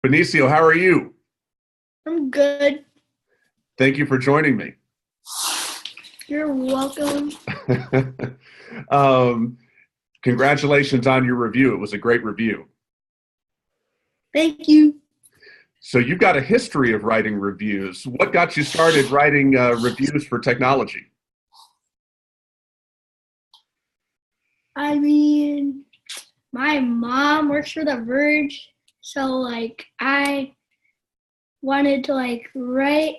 Benicio, how are you? I'm good. Thank you for joining me. You're welcome. um, Congratulations on your review. It was a great review. Thank you. So you've got a history of writing reviews. What got you started writing reviews for technology? I mean, my mom works for the Verge, so I wanted to write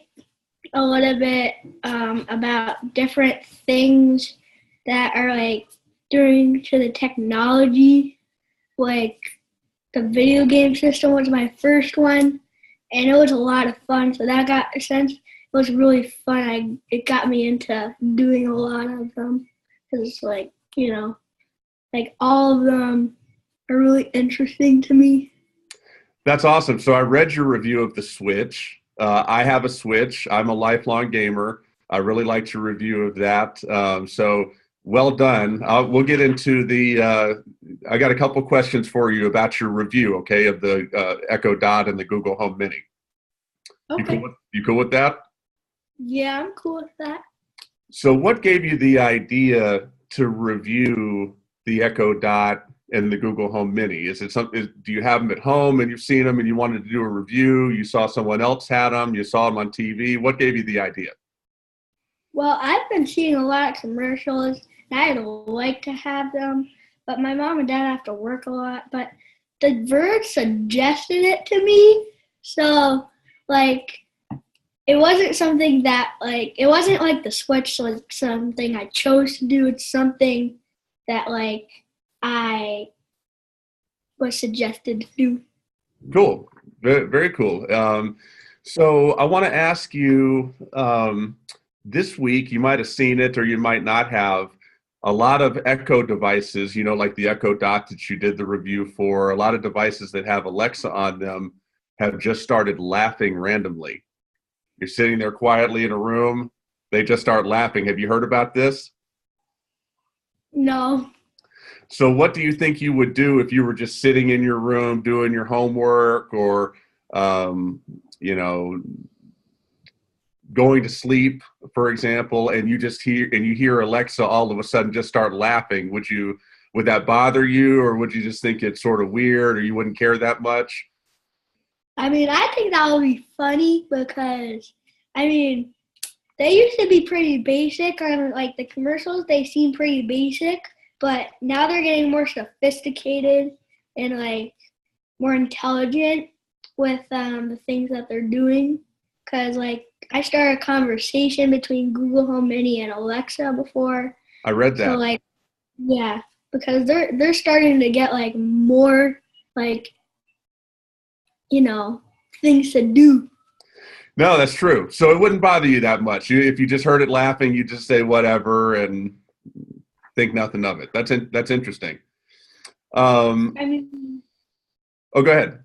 a little bit about different things that are doing to the technology. Like the video game system was my first one, and it was a lot of fun. So that got since it was really fun. It got me into doing a lot of them because all of them are really interesting to me. That's awesome. So I read your review of the Switch. I have a Switch. I'm a lifelong gamer. I really liked your review of that. So well done. We'll get into I got a couple questions for you about your review, okay, of the Echo Dot and the Google Home Mini. Okay. You cool with that? Yeah, I'm cool with that. So what gave you the idea to review the Echo Dot and the Google Home Mini? Is it something? Do you have them at home and you've seen them and you wanted to do a review? You saw someone else had them. You saw them on TV. What gave you the idea? Well, I've been seeing a lot of commercials, and I'd like to have them, but my mom and dad have to work a lot. But the Verge suggested it to me, so like it wasn't something that it wasn't like the Switch was something I chose to do. It's something that I was suggested to do. Cool. Very, very cool. So I want to ask you, this week, you might have seen it or you might not have, a lot of Echo devices, like the Echo Dot that you did the review for, a lot of devices that have Alexa on them have just started laughing randomly. You're sitting there quietly in a room, they just start laughing. Have you heard about this? No. So what do you think you would do if you were just sitting in your room doing your homework or, um, you know, going to sleep, for example, and you hear Alexa all of a sudden just start laughing? Would that bother you, or would you just think it's sort of weird, or you wouldn't care that much? I mean, I think that would be funny because, I mean, they used to be pretty basic on the commercials. They seem pretty basic, but now they're getting more sophisticated and more intelligent with the things that they're doing. Because I started a conversation between Google Home Mini and Alexa before, I read so that. yeah, because they're starting to get more like you know things to do. No, that's true. So it wouldn't bother you that much. If you just heard it laughing, you just say whatever and think nothing of it. That's interesting. Um, I mean, oh, go ahead.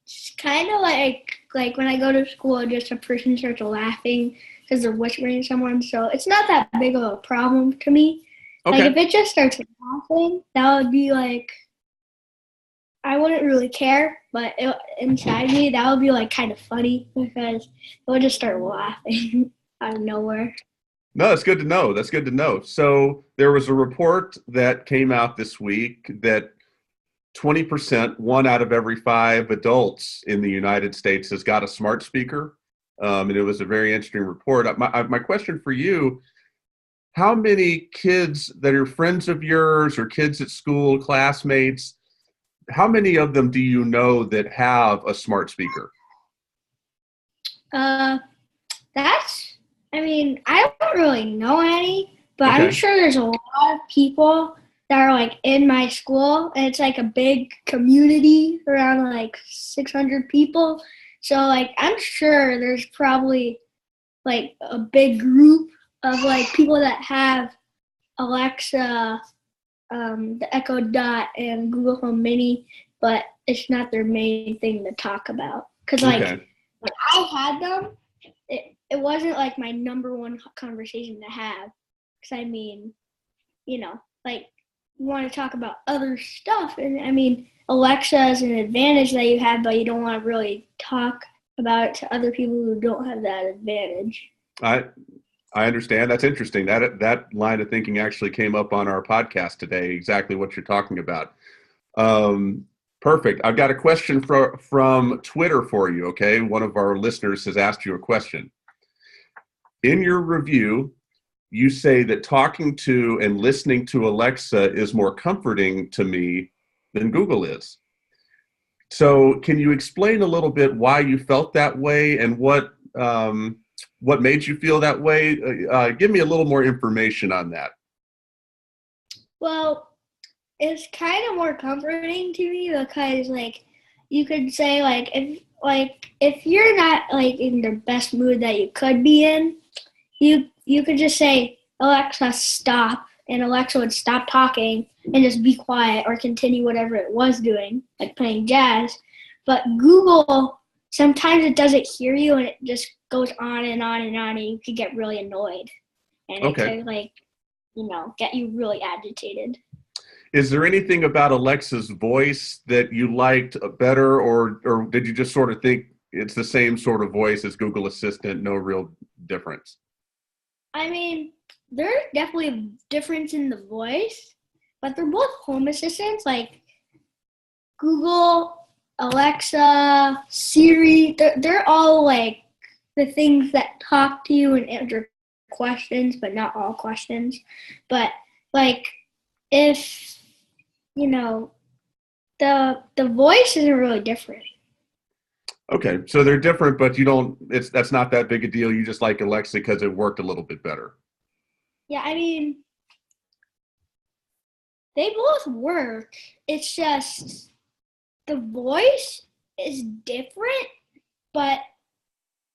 it's kind of like when I go to school, just a person starts laughing because they're whispering to someone. So it's not that big of a problem to me. Okay. If it just starts laughing, that would be I wouldn't really care, but inside me, that would be kind of funny because it would just start laughing out of nowhere. No, that's good to know. That's good to know. So there was a report that came out this week that 20%, one out of every five adults in the United States has got a smart speaker. And it was a very interesting report. My question for you, how many kids that are friends of yours or kids at school, classmates, how many of them do you know that have a smart speaker? Uh, I mean, I don't really know any, but I'm Okay. sure there's a lot of people that are in my school, and it's a big community around 600 people. So I'm sure there's probably a big group of people that have Alexa, the Echo Dot, and Google Home Mini, but it's not their main thing to talk about. Because Okay. when I had them, it wasn't my number one conversation to have. Because I mean, you know, like you want to talk about other stuff, and I mean, Alexa is an advantage that you have, but you don't want to really talk about it to other people who don't have that advantage. I understand. That's interesting. That line of thinking actually came up on our podcast today. Exactly what you're talking about. Perfect. I've got a question from Twitter for you. Okay, one of our listeners has asked you a question. In your review, you say that talking to and listening to Alexa is more comforting to me than Google is. So, can you explain a little bit why you felt that way and what made you feel that way? Give me a little more information on that. Well, it's kind of more comforting to me because, like, you could say, like, if you're not, like, in the best mood that you could be in, you could just say, Alexa, stop, and Alexa would stop talking and just be quiet or continue whatever it was doing, like playing jazz. But Google, sometimes it doesn't hear you and it just goes on and on and on, and you could get really annoyed. And it could, like, get you really agitated. Is there anything about Alexa's voice that you liked better, or did you just sort of think it's the same sort of voice as Google Assistant, no real difference? I mean, there's definitely a difference in the voice, but they're both home assistants, like Google, Alexa, Siri. They're all like the things that talk to you and answer questions, but not all questions. But like, if the voice isn't really different. Okay, so they're different, but that's not that big a deal. You just like Alexa because it worked a little bit better. Yeah, I mean, they both work. It's just the voice is different, but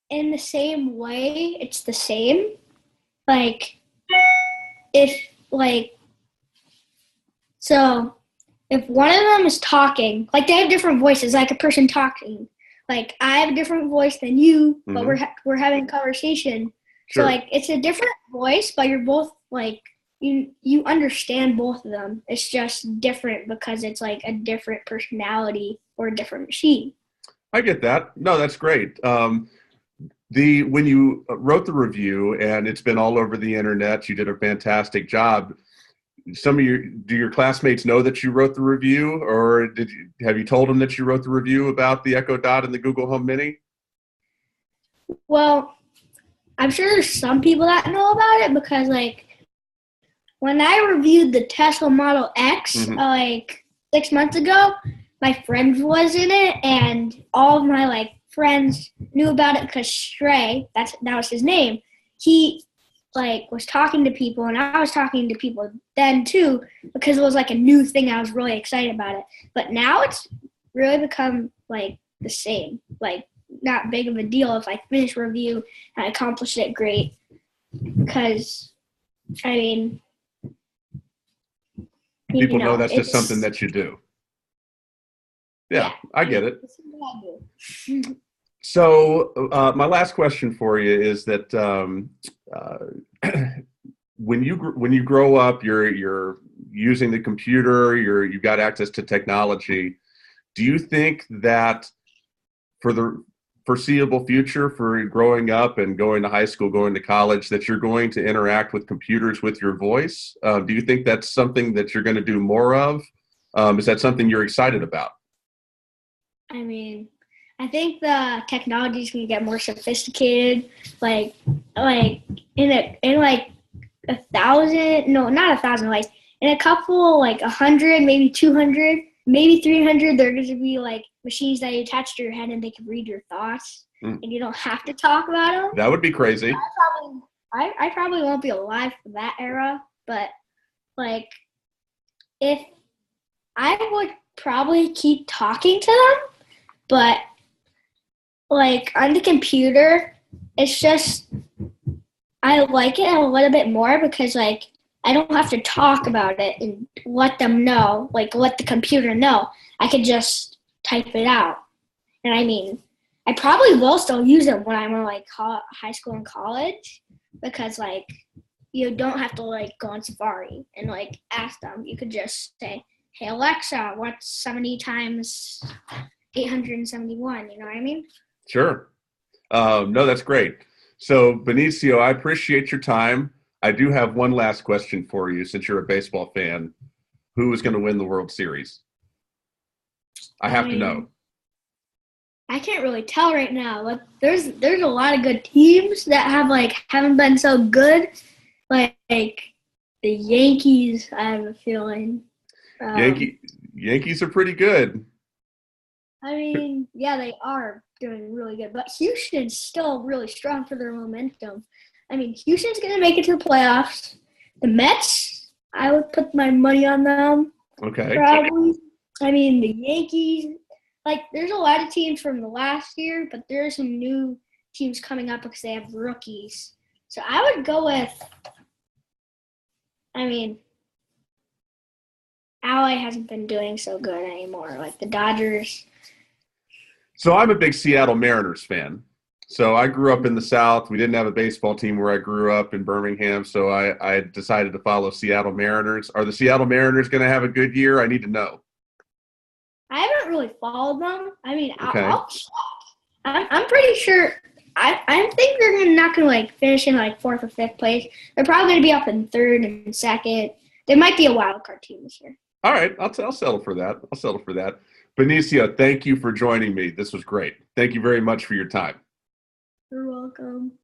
in the same way, it's the same. Like, so if one of them is talking, like they have different voices, like a person talking. Like I have a different voice than you, but we're having a conversation. Sure. So like it's a different voice, but you're both like you understand both of them. It's just different because it's like a different personality or a different machine. I get that. No, that's great. When you wrote the review, and it's been all over the internet, you did a fantastic job. Do your classmates know that you wrote the review, or have you told them that you wrote the review about the Echo Dot and the Google Home Mini? Well, I'm sure there's some people that know about it because, like, when I reviewed the Tesla Model X like 6 months ago, my friend was in it, and all of my friends knew about it because Shrey, that was his name, he was talking to people, and I was talking to people then too because it was like a new thing. I was really excited about it, but now it's really become the same, not big of a deal if I finish a review and I accomplished it great, because I mean, people know that's just something that you do. Yeah, I get it. So my last question for you is that when you grow up, you're using the computer, you've got access to technology. Do you think that for the foreseeable future, for growing up and going to high school, going to college, that you're going to interact with computers with your voice? Do you think that's something that you're going to do more of? Is that something you're excited about? I mean, I think the technology is going to get more sophisticated. In 1,000, no, not 1,000, in a couple, 100, maybe 200, maybe 300, there are going to be machines that you attach to your head and they can read your thoughts, and you don't have to talk about them. That would be crazy. I probably won't be alive for that era, but if I would probably keep talking to them, but on the computer, it's just I like it a little bit more because I don't have to talk about it and let them know, let the computer know. I could just type it out. And I mean, I probably will still use it when I'm in high school and college, because you don't have to go on Safari and ask them. You could just say, hey, Alexa, what's 70 times 871? You know what I mean? Sure. No, that's great. So, Benicio, I appreciate your time. I do have one last question for you since you're a baseball fan. Who is going to win the World Series? I have to know. I can't really tell right now. But there's a lot of good teams that haven't been so good. Like the Yankees, I have a feeling. Yankees are pretty good. I mean, yeah, they are doing really good, but Houston's still really strong for their momentum. I mean, Houston's going to make it to the playoffs. The Mets, I would put my money on them. Okay. Probably. I mean, the Yankees, there's a lot of teams from the last year, but there are some new teams coming up because they have rookies. So I would go with, LA hasn't been doing so good anymore. Like the Dodgers. So I'm a big Seattle Mariners fan. So I grew up in the South. We didn't have a baseball team where I grew up in Birmingham, so I decided to follow Seattle Mariners. Are the Seattle Mariners going to have a good year? I need to know. I haven't really followed them. I mean, Okay. I'm pretty sure. I think they're not going to finish in fourth or fifth place. They're probably going to be up in third and second. They might be a wild card team this year. All right, I'll settle for that. I'll settle for that. Benicio, thank you for joining me. This was great. Thank you very much for your time. You're welcome.